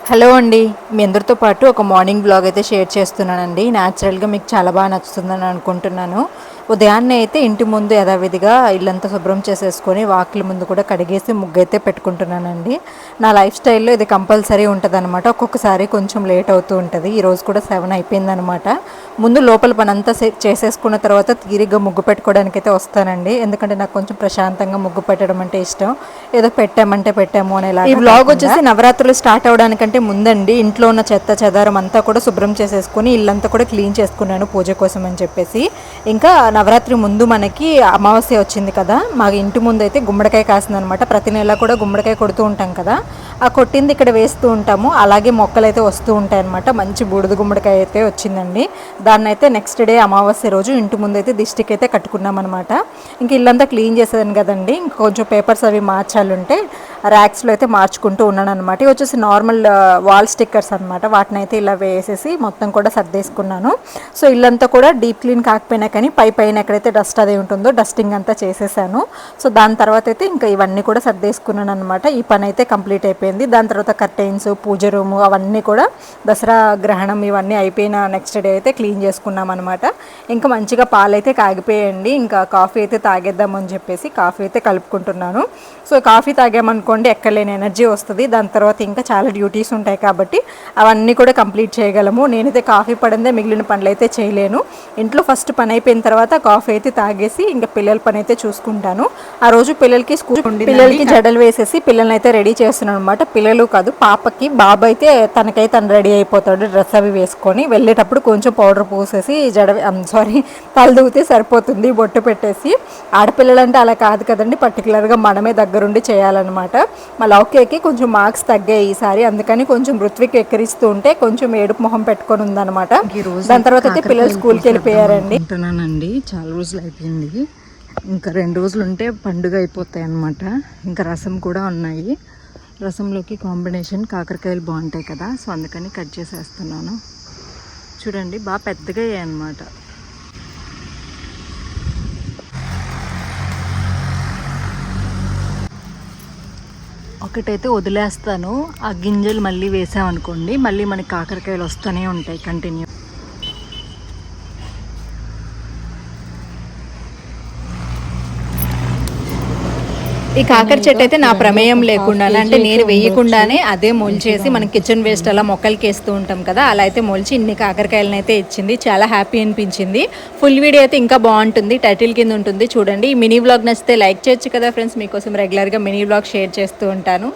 Hello అండి, మీ అందరితో పాటు ఒక మార్నింగ్ బ్లాగ్ అయితే షేర్ చేస్తున్నానండి. న్యాచురల్గా మీకు చాలా బాగా నచ్చుతుందని అనుకుంటున్నాను. ఉదయాన్నే అయితే ఇంటి ముందు యథావిధిగా ఇల్లంతా శుభ్రం చేసేసుకొని వాకిలి ముందు కూడా కడిగేసి ముగ్గు అయితే పెట్టుకుంటున్నానండి. నా లైఫ్ స్టైల్లో ఇది కంపల్సరీ ఉంటుంది అనమాట. ఒక్కొక్కసారి కొంచెం లేట్ అవుతూ ఉంటుంది. ఈరోజు కూడా 7 అయిపోయిందనమాట. ముందు లోపల పని అంతా చేసేసుకున్న తర్వాత తీరిగ్గా ముగ్గు పెట్టుకోవడానికి అయితే వస్తానండి. ఎందుకంటే నాకు కొంచెం ప్రశాంతంగా ముగ్గు పెట్టడం అంటే ఇష్టం. ఏదో పెట్టామంటే పెట్టాము అనేలా. ఈ వ్లాగ్ వచ్చేసి నవరాత్రులు స్టార్ట్ అవడానికంటే ముందండి ఇంట్లో ఉన్న చెత్త చెదారం అంతా కూడా శుభ్రం చేసేసుకుని ఇల్లంతా కూడా క్లీన్ చేసుకున్నాను పూజ కోసం అని చెప్పేసి. ఇంకా నవరాత్రి ముందు మనకి అమావాస్య వచ్చింది కదా, మా ఇంటి ముందు అయితే గుమ్మడికాయ కాసింది అనమాట. ప్రతి నెల కూడా గుమ్మడికాయ కొడుతూ ఉంటాం కదా, ఆ కొట్టింది ఇక్కడ వేస్తూ ఉంటాము. అలాగే మొక్కలు అయితే వస్తూ ఉంటాయి అనమాట. మంచి బూడిద గుమ్మడికాయ అయితే వచ్చిందండి. దాన్ని అయితే నెక్స్ట్ డే అమావాస్య రోజు ఇంటి ముందు అయితే దిష్టికి అయితే కట్టుకున్నాం అనమాట. ఇంక ఇల్లంతా క్లీన్ చేసేదాన్ని కదండి, ఇంక కొంచెం పేపర్స్ అవి మార్చాలంటే ర్యాక్స్లో అయితే మార్చుకుంటూ ఉన్నాను అనమాట. ఇవి వచ్చేసి నార్మల్ వాల్ స్టిక్కర్స్ అనమాట. వాటిని అయితే ఇలా వేసేసి మొత్తం కూడా సర్దేసుకున్నాను. సో ఇల్లంతా కూడా డీప్ క్లీన్ కాకపోయినా కానీ పైన ఎక్కడైతే డస్ట్ అది ఉంటుందో డస్టింగ్ అంతా చేసేసాను. సో దాని తర్వాత అయితే ఇంకా ఇవన్నీ కూడా సర్దేసుకున్నాను అనమాట. ఈ పని అయితే కంప్లీట్ అయిపోయింది. దాని తర్వాత కర్టెన్స్, పూజ రూము అవన్నీ కూడా దసరా గ్రహణం ఇవన్నీ అయిపోయిన నెక్స్ట్ డే అయితే క్లీన్ చేసుకున్నాం అనమాట. ఇంకా మంచిగా పాలు అయితే కాగిపోయండి. ఇంకా కాఫీ అయితే తాగేద్దామని చెప్పేసి కాఫీ అయితే కలుపుకుంటున్నాను. సో కాఫీ తాగామనుకోండి ఎక్కడలేని ఎనర్జీ వస్తుంది. దాని తర్వాత ఇంకా చాలా డ్యూటీస్ ఉంటాయి కాబట్టి అవన్నీ కూడా కంప్లీట్ చేయగలము. నేనైతే కాఫీ పడిందే మిగిలిన పనులు అయితే చేయలేను. ఇంట్లో ఫస్ట్ పని అయిపోయిన తర్వాత కాఫీ అయితే తాగేసి ఇంకా పిల్లల పని అయితే చూసుకుంటాను. ఆ రోజు పిల్లలకి పిల్లలకి జడలు వేసేసి పిల్లల్ని అయితే రెడీ చేస్తున్నాను అనమాట. పిల్లలు కాదు, పాపకి బాబు అయితే తను రెడీ అయిపోతాడు. డ్రెస్ అవి వేసుకొని వెళ్ళేటప్పుడు కొంచెం పౌడర్ పూసేసి తల దూగితే సరిపోతుంది, బొట్టు పెట్టేసి. ఆడపిల్లలంటే అలా కాదు కదండి, పర్టికులర్గా మనమే దగ్గరుండి చేయాలన్నమాట. మా లౌక్యకి కొంచెం మార్క్స్ తగ్గాయి ఈసారి, అందుకని కొంచెం ఋత్విక్ ఎక్కిరిస్తూ ఉంటే కొంచెం ఏడుపు మొహం పెట్టుకొని ఉందన్నమాట. దాని తర్వాత అయితే పిల్లలు స్కూల్కి వెళ్ళిపోయారండి. ఉంటున్నానండి, చాలా రోజులు అయిపోయింది. ఇంకా 2 రోజులు ఉంటే పండుగ అయిపోతాయి అన్నమాట. ఇంకా రసం కూడా ఉన్నాయి. రసంలోకి కాంబినేషన్ కాకరకాయలు బాగుంటాయి కదా, సో అందుకని కట్ చేసేస్తున్నాను. చూడండి బాగా పెద్దగా అయ్యాయి అన్నమాట. ఒకటైతే వదిలేస్తాను, ఆ గింజలు మళ్ళీ వేసామనుకోండి మళ్ళీ మనకి కాకరకాయలు వస్తూనే ఉంటాయి కంటిన్యూ. ఈ కాకర చెట్టు అయితే నా ప్రమేయం లేకుండా, అంటే నేను వేయకుండానే అదే మొలిచేసి మనం కిచెన్ వేస్ట్ అలా మొక్కలకి వేస్తూ ఉంటాం కదా, అలా అయితే మొలిచి ఇన్ని కాకరకాయలను అయితే ఇచ్చింది. చాలా హ్యాపీ అనిపించింది. ఫుల్ వీడియో అయితే ఇంకా బాగుంటుంది, టైటిల్ కింద ఉంటుంది చూడండి. ఈ మినీ వ్లాగ్ నచ్చితే లైక్ చేయొచ్చు కదా ఫ్రెండ్స్. మీకోసం రెగ్యులర్గా మినీ వ్లాగ్ షేర్ చేస్తూ ఉంటాను.